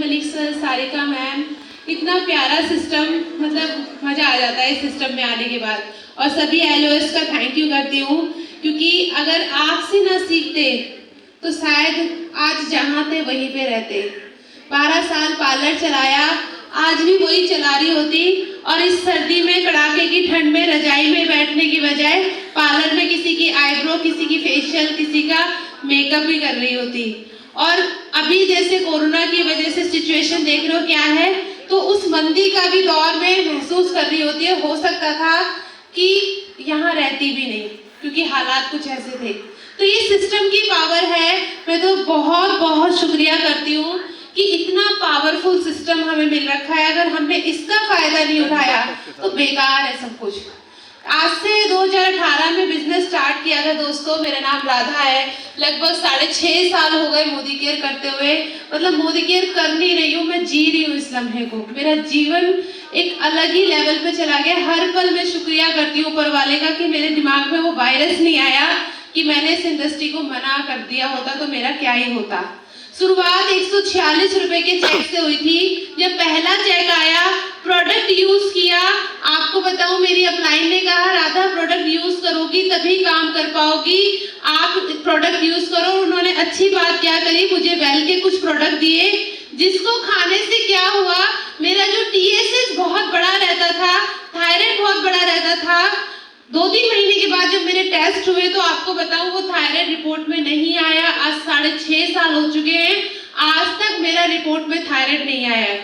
Malik sir, Sarika ma'am, इतना प्यारा system, मतलब मज़ा आ जाता है इस सिस्टम में आने के बाद। और सभी LOS का थैंक यू करती हूँ, क्योंकि अगर आपसे ना सीखते तो शायद आज जहाँ थे वहीं पे रहते। 12 साल पार्लर चलाया, आज भी वही चला रही होती, और इस सर्दी में कड़ाके की ठंड में रजाई में बैठने की बजाय पार्लर में किसी की आईब्रो, किसी की फेशियल, किसी का मेकअप भी कर रही होती। और अभी जैसे कोरोना की वजह से सिचुएशन देख रहे हो क्या है, तो उस मंदी का भी दौर में महसूस कर रही होती है। हो सकता था कि यहाँ रहती भी नहीं, क्योंकि हालात कुछ ऐसे थे। तो ये सिस्टम की पावर है। मैं तो बहुत बहुत शुक्रिया करती हूँ कि इतना पावरफुल सिस्टम हमें मिल रखा है। अगर हमने इसका फायदा नहीं उठाया तो बेकार है सब कुछ। आज से 2018 में बिजनेस स्टार्ट किया था दोस्तों। मेरा नाम राधा है। लगभग 6.5 साल हो गए मोदी केयर करते हुए। मतलब मोदी केयर कर नहीं रही हूँ, मैं जी रही हूँ इस लम्हे को। मेरा जीवन एक अलग ही लेवल पे चला गया। हर पल मैं शुक्रिया करती हूँ ऊपर वाले का कि मेरे दिमाग में वो वायरस नहीं आया कि मैंने इस इंडस्ट्री को मना कर दिया होता तो मेरा क्या ही होता। शुरुआत 146 रुपए के चेक से हुई थी। जब पहला चेक आया, प्रोडक्ट यूज किया, आपको बताऊं मेरी अपलाइन ने कहा राधा प्रोडक्ट यूज करोगी तभी काम कर पाओगी, आप प्रोडक्ट यूज करो। उन्होंने अच्छी बात क्या करी, मुझे वेल के कुछ प्रोडक्ट दिए, जिसको खाने से क्या हुआ, मेरा जो TSH बहुत बड़ा रहता था, थायराइड बहुत बड़ा रहता था। 2-3 महीने के बाद जब मेरे टेस्ट हुए तो आपको बताऊं वो थायराइड रिपोर्ट में नहीं आया। आज 6.5 साल हो चुके हैं, आज तक मेरा रिपोर्ट में थायराइड नहीं आया है।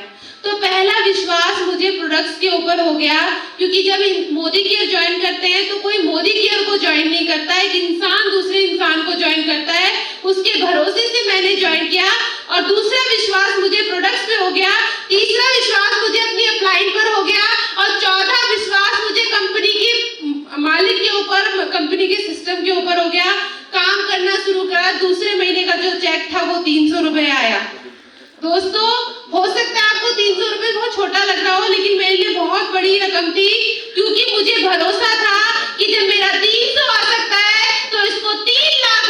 तो पहला विश्वास मुझे प्रोडक्ट्स के ऊपर हो गया, क्योंकि जब मोदी केयर ज्वाइन करते हैं तो कोई मोदी केयर को ज्वाइन नहीं करता है, एक इंसान दूसरे इंसान को ज्वाइन करता है। उसके भरोसे से मैंने ज्वाइन किया और दूसरा विश्वास मुझे प्रोडक्ट्स पे हो गया, तीसरा विश्वास मुझे अपनी अपलाइन पर हो गया और चौथा विश्वास मुझे कंपनी की मालिक के ऊपर, कंपनी के सिस्टम के ऊपर हो गया। काम करना शुरू करा। दूसरे महीने का जो चेक था वो 300 रुपए आया। दोस्तों हो सकता है आपको 300 रुपए बहुत छोटा लग रहा हो, लेकिन मेरे लिए बहुत बड़ी रकम थी, क्योंकि मुझे भरोसा था कि जब मेरा 300 आ सकता है तो इसको 3 लाख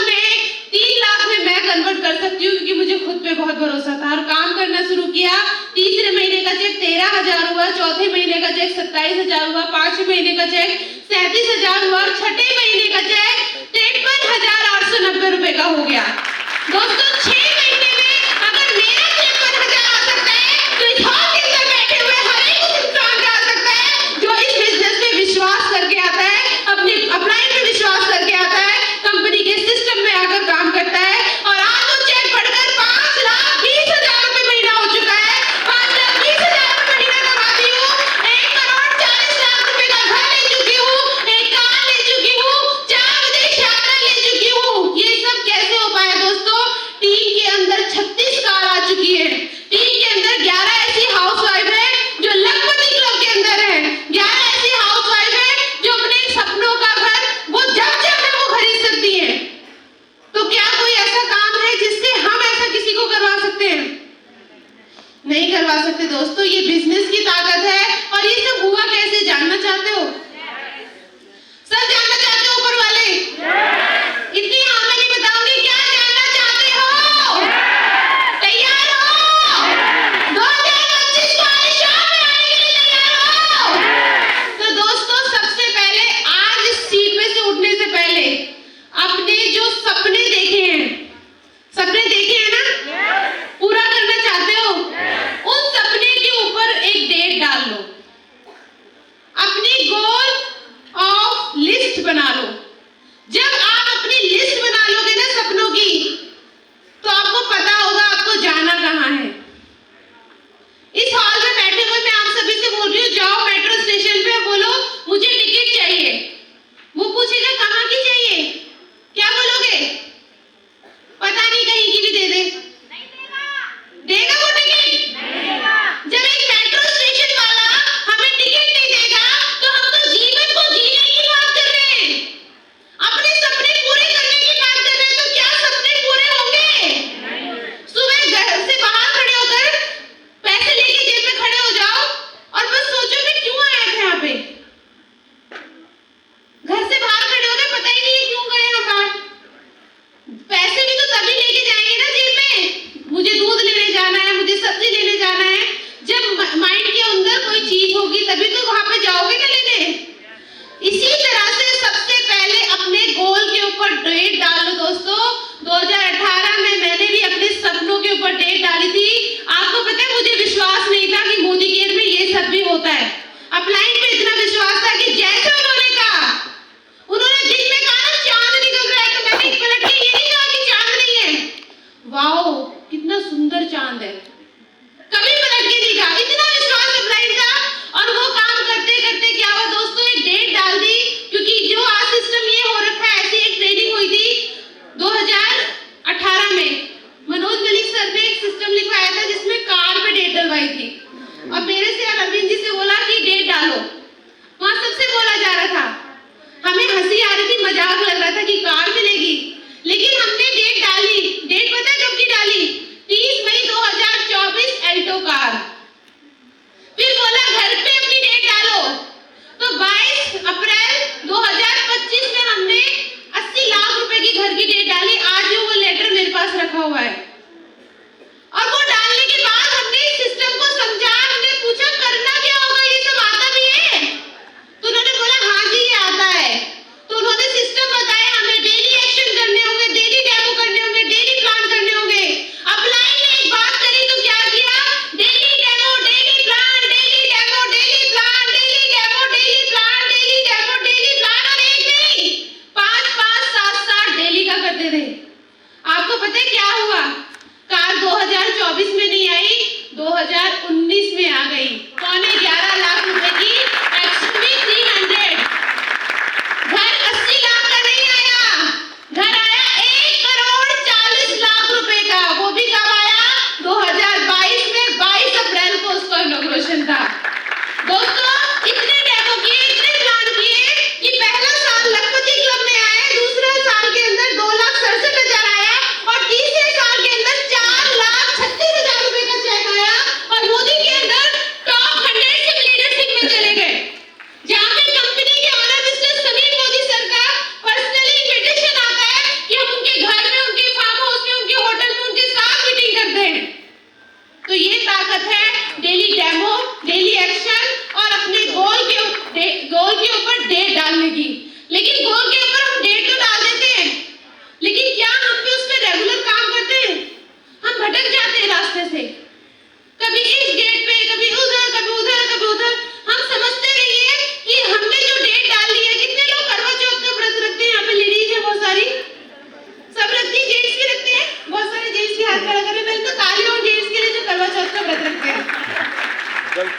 में मैं कन्वर्ट कर सकती हूँ, क्योंकि मुझे खुद पे बहुत भरोसा था। और काम करना शुरू किया। तीसरे महीने का चेक 13,000 हुआ, चौथे महीने का चेक 27,000 हुआ, 5वें महीने का चेक 37,000 हुआ और 6ठे महीने का चेक 53,890 रुपए का हो गया। दोस्तों 6 महीने में अगर मेरा 53,000 आ सकता है तो इस हॉल के अंदर बैठे हुए हर एक उस इंसान का आ सकता है जो इस बिजनेस पे विश्वास करके आता है, अपने अपलाइन पे विश्वास करके आता है, कंपनी के सिस्टम में आकर काम करता है। और आज वो चेक बढ़कर 5,20,000 रुपए महीना हो चुका है। 5,20,000 रुपए महीना कमाती हूँ। 1,40,00,000 रुपए का घर ले चुकी हूँ, एक कार ले चुकी हूँ, 4 विदेश यात्रा ले चुकी हूँ। ये सब कैसे हो पाया दोस्तों? टीम के अंदर 36 कार आ चुकी है। टीम के अंदर 11 ऐसी हाउसवाइफ है जो लखपति क्लब के अंदर है। 11 ऐसी हाउसवाइफ है जो अपने सपनों का घर वो जब चाहे वो खरीद सकती है। तो क्या कोई ऐसा काम है जिससे हम ऐसा किसी को करवा सकते हैं? नहीं करवा सकते दोस्तों। ये बिजनेस की ताकत है। और ये सब हुआ कैसे, जानना चाहते हो? सब जानना चाहते हो ऊपर वाले? इतनी हाँ में नहीं बताऊंगी, क्या जानना चाहते हो? तैयार हो? 2025 को आलिशान में आने के लिए तैयार हो? तो दोस्तों सबसे पहले आज इस सीट में से उठने से पहले अपने जो सपने देखे हैं, सपने देखे हैं ना, पूरा करना चाहते हो? उन सपने के ऊपर एक डेट डाल लो। अपनी गोल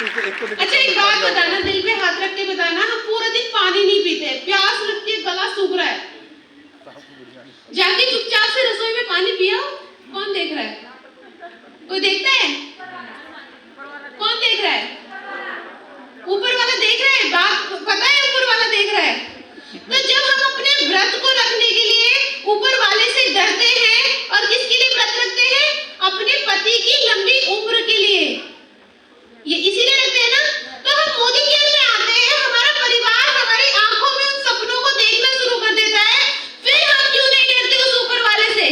अच्छा एक बात बताना, दिल पे हाथ रख के बताना, हम पूरा दिन पानी नहीं पीते, प्यास लगती है, गला सूख रहा है, जाके चुपचाप से रसोई में पानी पिया, कौन देख रहा है? कोई देखता है? कौन देख रहा है? ऊपर वाला देख रहा है, बात पता है ऊपर वाला देख रहा है। तो जब हम अपने व्रत को रखने के लिए ऊपर वाले से डरते हैं, और किसके लिए व्रत रखते हैं? अपने पति की लंबी उम्र के लिए, ये इसीलिए रखते हैं ना। तो हम मोदी केयर में आते हैं, हमारा परिवार हमारी आंखों में उन सपनों को देखना शुरू कर देता है, फिर हम क्यों नहीं डरते उस ऊपर वाले से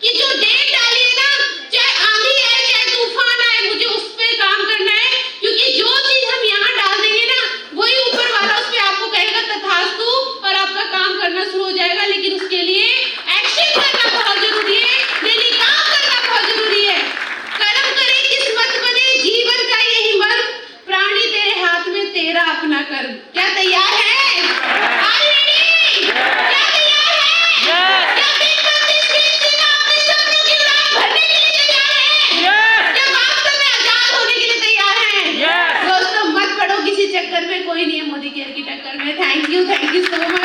कि जो डेट डाली है ना, चाहे आंधी आए चाहे तूफान आए, मुझे उस पे काम करना है, क्योंकि जो चीज हम यहाँ डाल देंगे ना, वही ऊपर वाला उस पे आपको कहेगा तथास्तु, और आपका काम करना शुरू हो जाएगा। लेकिन उसके लिए एक्शन करना बहुत जरूरी है, डेली काम करना बहुत जरूरी है। कर्म करे किस्मत बने, जीवन का यही मर्म, प्राणी तेरे हाथ में तेरा अपना कर्म। क्या तैयार है? Are you ready? क्या तैयार है? क्या दिन प्रतिदिन सीमा अपने सपनों की उड़ान भरने के लिए तैयार है? क्या वास्तव में आजाद होने के लिए तैयार है? दोस्तों मत पड़ो किसी चक्कर में, कोई नहीं है मोदी केयर की टक्कर में। Thank you so much.